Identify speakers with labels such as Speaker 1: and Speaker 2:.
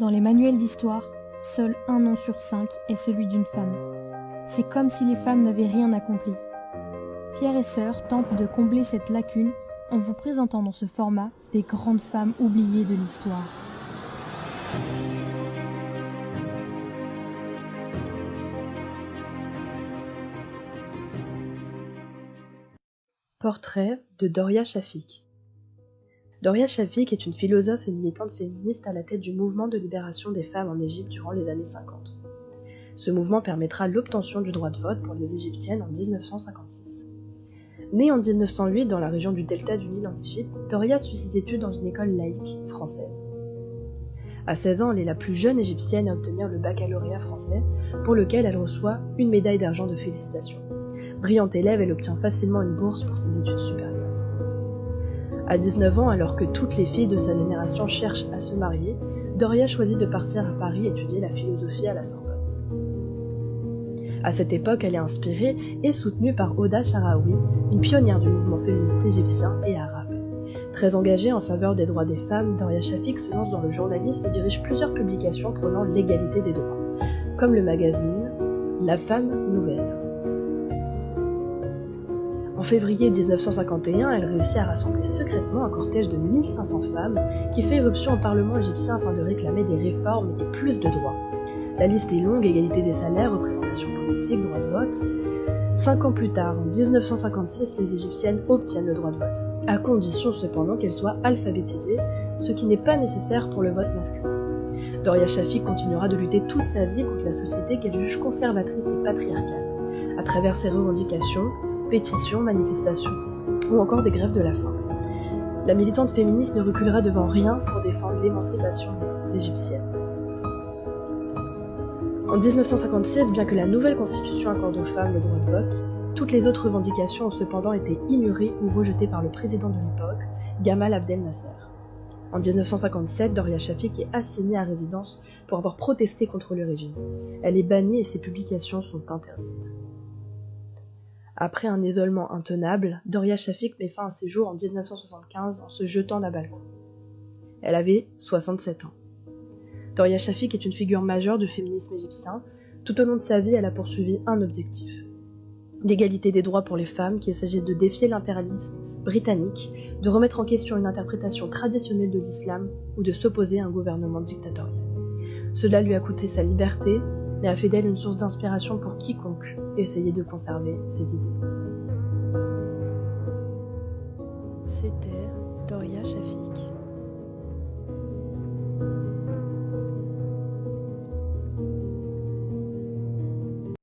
Speaker 1: Dans les manuels d'histoire, seul un nom sur 5 est celui d'une femme. C'est comme si les femmes n'avaient rien accompli. Pierre et Sœur tentent de combler cette lacune en vous présentant dans ce format des grandes femmes oubliées de l'histoire.
Speaker 2: Portrait de Doria Shafik. Doria Shafik est une philosophe et militante féministe à la tête du mouvement de libération des femmes en Égypte durant les années 50. Ce mouvement permettra l'obtention du droit de vote pour les Égyptiennes en 1956. Née en 1908 dans la région du delta du Nil en Égypte, Doria suit ses études dans une école laïque française. À 16 ans, elle est la plus jeune égyptienne à obtenir le baccalauréat français, pour lequel elle reçoit une médaille d'argent de félicitations. Brillante élève, elle obtient facilement une bourse pour ses études supérieures. À 19 ans, alors que toutes les filles de sa génération cherchent à se marier, Doria choisit de partir à Paris étudier la philosophie à la Sorbonne. À cette époque, elle est inspirée et soutenue par Hoda Sharawi, une pionnière du mouvement féministe égyptien et arabe. Très engagée en faveur des droits des femmes, Doria Shafik se lance dans le journalisme et dirige plusieurs publications prônant l'égalité des droits, comme le magazine La Femme Nouvelle. En février 1951, elle réussit à rassembler secrètement un cortège de 1500 femmes qui fait éruption au Parlement égyptien afin de réclamer des réformes et plus de droits. La liste est longue: égalité des salaires, représentation politique, droit de vote. 5 ans plus tard, en 1956, les Égyptiennes obtiennent le droit de vote, à condition cependant qu'elles soient alphabétisées, ce qui n'est pas nécessaire pour le vote masculin. Doria Shafik continuera de lutter toute sa vie contre la société qu'elle juge conservatrice et patriarcale, à travers ses revendications, pétitions, manifestations, ou encore des grèves de la faim. La militante féministe ne reculera devant rien pour défendre l'émancipation des Égyptiennes. En 1956, bien que la nouvelle constitution accorde aux femmes le droit de vote, toutes les autres revendications ont cependant été ignorées ou rejetées par le président de l'époque, Gamal Abdel Nasser. En 1957, Doria Shafik est assignée à résidence pour avoir protesté contre le régime. Elle est bannie et ses publications sont interdites. Après un isolement intenable, Doria Shafik met fin à ses jours en 1975 en se jetant d'un balcon. Elle avait 67 ans. Doria Shafik est une figure majeure du féminisme égyptien. Tout au long de sa vie, elle a poursuivi un objectif: l'égalité des droits pour les femmes, qu'il s'agisse de défier l'impérialisme britannique, de remettre en question une interprétation traditionnelle de l'islam ou de s'opposer à un gouvernement dictatorial. Cela lui a coûté sa liberté, mais a fait d'elle une source d'inspiration pour quiconque essayait de conserver ses idées.
Speaker 1: C'était